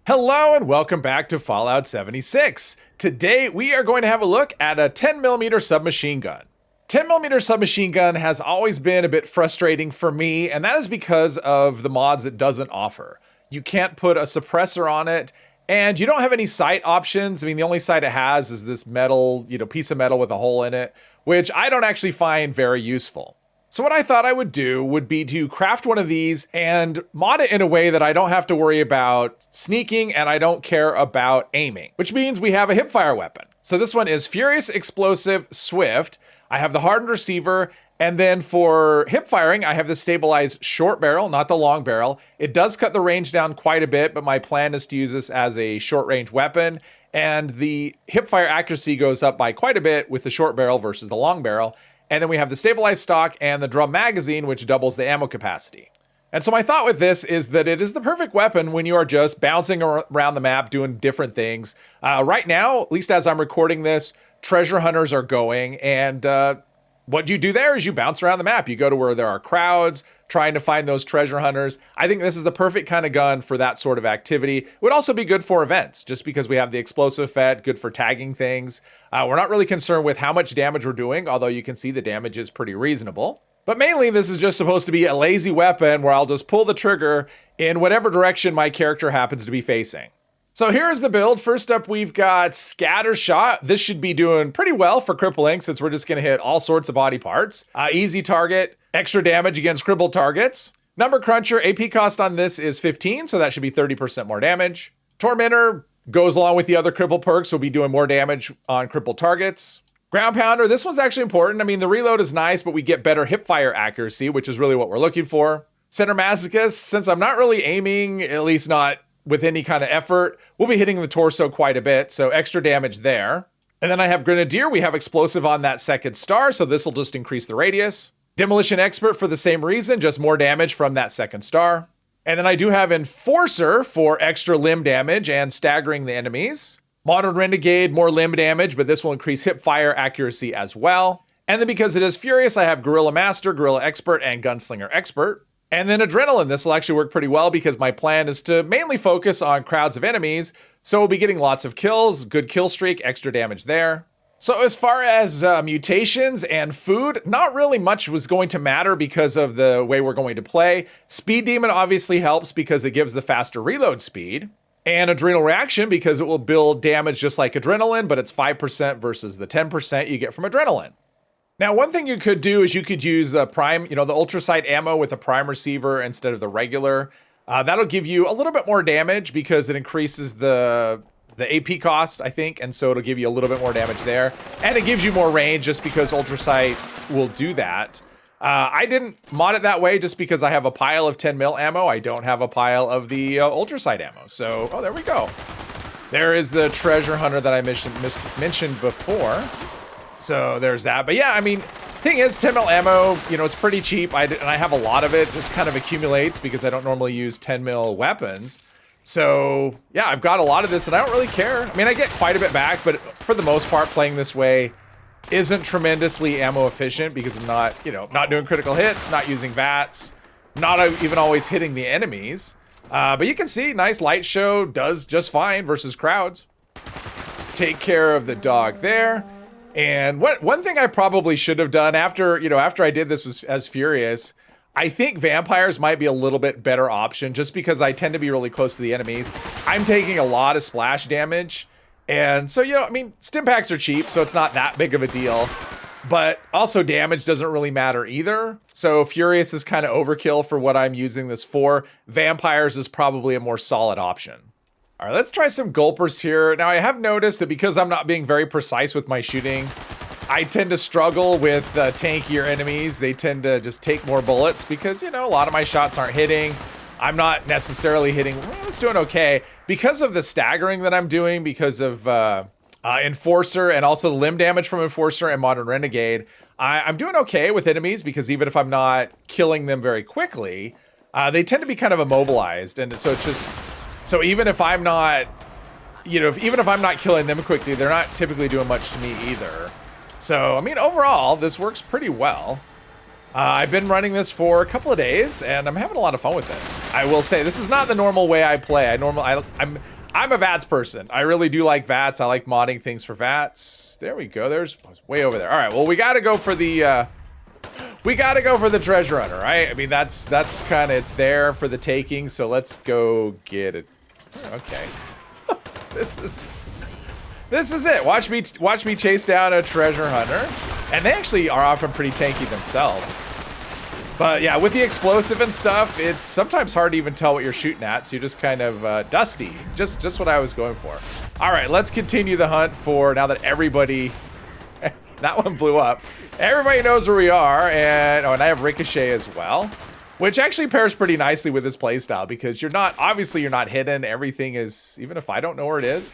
Hello and welcome back to Fallout 76. Today we are going to have a look at a 10mm submachine gun. 10mm submachine gun has always been a bit frustrating for me, and that is because of the mods it doesn't offer. You can't put a suppressor on it, and you don't have any sight options. I mean, the only sight it has is this metal, piece of metal with a hole in it, which I don't actually find very useful. So what I thought I would do would be to craft one of these and mod it in a way that I don't have to worry about sneaking and I don't care about aiming, which means we have a hipfire weapon. So this one is Furious, Explosive, Swift. I have the hardened receiver, and then for hip firing, I have the stabilized short barrel, not the long barrel. It does cut the range down quite a bit, but my plan is to use this as a short range weapon, and the hip fire accuracy goes up by quite a bit with the short barrel versus the long barrel. And then we have the stabilized stock and the drum magazine, which doubles the ammo capacity. And so my thought with this is that it is the perfect weapon when you are just bouncing around the map doing different things. Right now, at least as I'm recording this, treasure hunters are going, and what you do there is you bounce around the map. You go to where there are crowds trying to find those treasure hunters. I think this is the perfect kind of gun for that sort of activity. It would also be good for events, just because we have the explosive effect, good for tagging things. We're not really concerned with how much damage we're doing, although you can see the damage is pretty reasonable. But mainly this is just supposed to be a lazy weapon where I'll just pull the trigger in whatever direction my character happens to be facing. So here's the build. First up, we've got Scatter Shot. This should be doing pretty well for crippling since we're just going to hit all sorts of body parts. Easy target, extra damage against crippled targets. Number Cruncher, AP cost on this is 15, so that should be 30% more damage. Tormentor goes along with the other cripple perks, will be doing more damage on crippled targets. Ground Pounder, this one's actually important. I mean, the reload is nice, but we get better hipfire accuracy, which is really what we're looking for. Center Masochist, since I'm not really aiming, at least not with any kind of effort, we'll be hitting the torso quite a bit, so extra damage there. And then I have Grenadier. We have Explosive on that second star, so this will just increase the radius. Demolition Expert for the same reason, just more damage from that second star. And then I do have Enforcer for extra limb damage and staggering the enemies. Modern Renegade, more limb damage, but this will increase hip fire accuracy as well. And then because it is Furious, I have Gorilla Master, Gorilla Expert, and Gunslinger Expert. And then Adrenaline, this will actually work pretty well because my plan is to mainly focus on crowds of enemies, so we'll be getting lots of kills, good kill streak, extra damage there. So as far as mutations and food, not really much was going to matter because of the way we're going to play. Speed Demon obviously helps because it gives the faster reload speed. And Adrenal Reaction because it will build damage just like Adrenaline, but it's 5% versus the 10% you get from Adrenaline. Now, one thing you could do is you could use the prime, the ultrasight ammo with a prime receiver instead of the regular. That'll give you a little bit more damage because it increases the AP cost, I think, and so it'll give you a little bit more damage there. And it gives you more range just because ultrasight will do that. I didn't mod it that way just because I have a pile of 10mm ammo. I don't have a pile of the ultrasight ammo. So, there we go. There is the treasure hunter that I mentioned before. So there's that. But yeah, I mean, thing is, 10mm ammo, it's pretty cheap. And I have a lot of it. Just kind of accumulates because I don't normally use 10mm weapons. So yeah, I've got a lot of this and I don't really care. I mean, I get quite a bit back, but for the most part, playing this way isn't tremendously ammo efficient because I'm not, not doing critical hits, not using VATS, not even always hitting the enemies. But you can see, nice light show, does just fine versus crowds. Take care of the dog there. And one thing I probably should have done after I did this as Furious, I think vampires might be a little bit better option just because I tend to be really close to the enemies. I'm taking a lot of splash damage. And so, I mean, stim packs are cheap, so it's not that big of a deal. But also damage doesn't really matter either. So Furious is kind of overkill for what I'm using this for. Vampires is probably a more solid option. All right, let's try some gulpers here. Now, I have noticed that because I'm not being very precise with my shooting, I tend to struggle with tankier enemies. They tend to just take more bullets because, a lot of my shots aren't hitting. I'm not necessarily hitting, well, it's doing okay. Because of the staggering that I'm doing, because of Enforcer and also the limb damage from Enforcer and Modern Renegade, I'm doing okay with enemies because even if I'm not killing them very quickly, they tend to be kind of immobilized. And so it's just... So even if I'm not, even if I'm not killing them quickly, they're not typically doing much to me either. So, I mean, overall, this works pretty well. I've been running this for a couple of days, and I'm having a lot of fun with it. I will say, this is not the normal way I play. I'm a VATS person. I really do like VATS. I like modding things for VATS. There we go. There's way over there. All right, well, we got to go for the treasure hunter, right? I mean, that's kind of, it's there for the taking, so let's go get it. Okay. This is it. Watch me chase down a treasure hunter. And they actually are often pretty tanky themselves. But yeah, with the explosive and stuff, it's sometimes hard to even tell what you're shooting at, so you're just kind of dusty. Just what I was going for. All right, let's continue the hunt for, now that everybody, that one blew up. Everybody knows where we are, and I have Ricochet as well, which actually pairs pretty nicely with this playstyle because obviously you're not hidden. Everything is, even if I don't know where it is,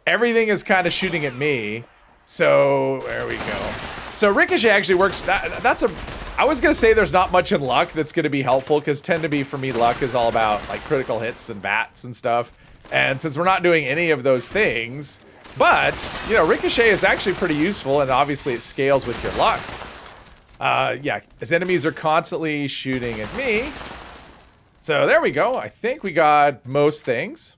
everything is kind of shooting at me. So there we go. So Ricochet actually works. I was gonna say there's not much in luck that's gonna be helpful because tend to be, for me, luck is all about like critical hits and VATS and stuff. And since we're not doing any of those things, but you know, Ricochet is actually pretty useful, and obviously it scales with your luck. Yeah, as enemies are constantly shooting at me. So there we go. I think we got most things.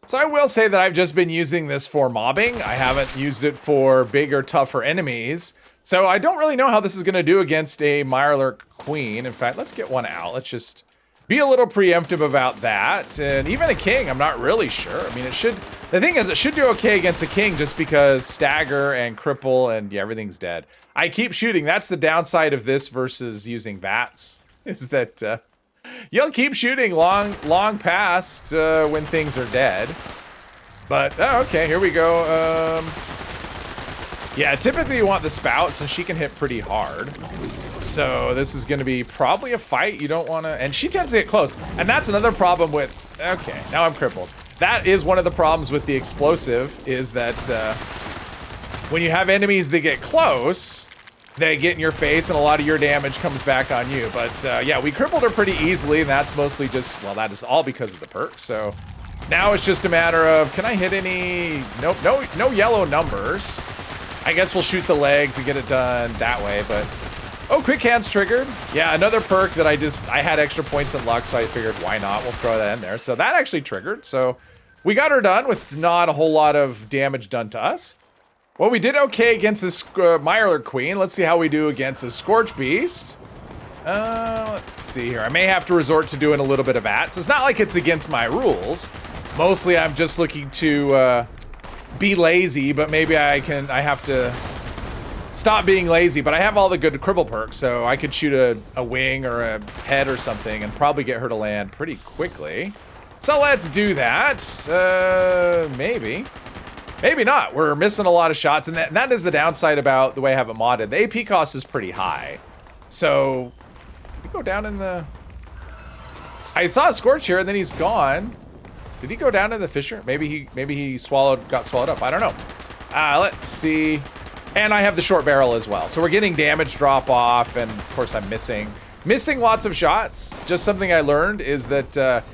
So I will say that I've just been using this for mobbing. I haven't used it for bigger, tougher enemies. So I don't really know how this is going to do against a Mirelurk Queen. In fact, let's get one out. Let's just be a little preemptive about that. And even a King, I'm not really sure. I mean, the thing is, it should do okay against a King just because stagger and cripple and yeah, everything's dead. I keep shooting. That's the downside of this versus using VATS, is that you'll keep shooting long past when things are dead. But, oh, okay, here we go. Yeah, typically you want the spout since she can hit pretty hard. So this is going to be probably a fight you don't want to... And she tends to get close. And that's another problem with... Okay, now I'm crippled. That is one of the problems with the explosive, is that when you have enemies that get close, they get in your face and a lot of your damage comes back on you. But yeah, we crippled her pretty easily, and that's mostly just... Well, that is all because of the perk, so... Now it's just a matter of, can I hit any... Nope, no yellow numbers. I guess we'll shoot the legs and get it done that way, but... Oh, quick hands triggered. Yeah, another perk that I had extra points in luck, so I figured why not? We'll throw that in there. So that actually triggered, so we got her done with not a whole lot of damage done to us. Well, we did okay against this Mirelurk Queen. Let's see how we do against a Scorch Beast. Let's see here. I may have to resort to doing a little bit of VATS. It's not like it's against my rules. Mostly I'm just looking to be lazy, but maybe I have to stop being lazy. But I have all the good cripple perks, so I could shoot a wing or a head or something and probably get her to land pretty quickly. So let's do that. Maybe. Maybe not. We're missing a lot of shots, and that is the downside about the way I have it modded. The AP cost is pretty high. So, we go down in the... I saw a Scorch here, and then he's gone. Did he go down in the fissure? Maybe he got swallowed up. I don't know. Let's see. And I have the short barrel as well. So we're getting damage drop off, and of course I'm missing lots of shots. Just something I learned is that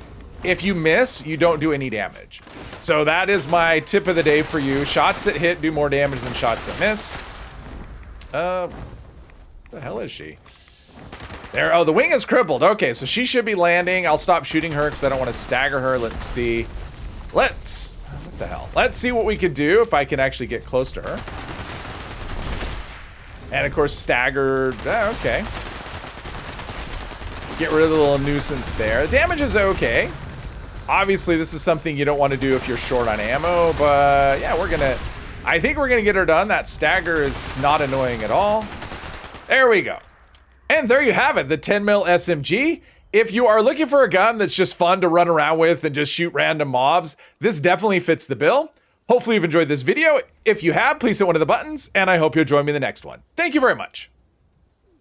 if you miss, you don't do any damage. So that is my tip of the day for you. Shots that hit do more damage than shots that miss. Where the hell is she? There, oh, the wing is crippled. Okay, so she should be landing. I'll stop shooting her because I don't want to stagger her. Let's see. What the hell? Let's see what we could do if I can actually get close to her. And of course, staggered. Okay. Get rid of the little nuisance there. The damage is okay. Obviously, this is something you don't want to do if you're short on ammo, but yeah, I think we're gonna get her done. That stagger is not annoying at all. There we go. And there you have it, the 10mm SMG. If you are looking for a gun that's just fun to run around with and just shoot random mobs, this definitely fits the bill. Hopefully you've enjoyed this video. If you have, please hit one of the buttons, and I hope you'll join me in the next one. Thank you very much.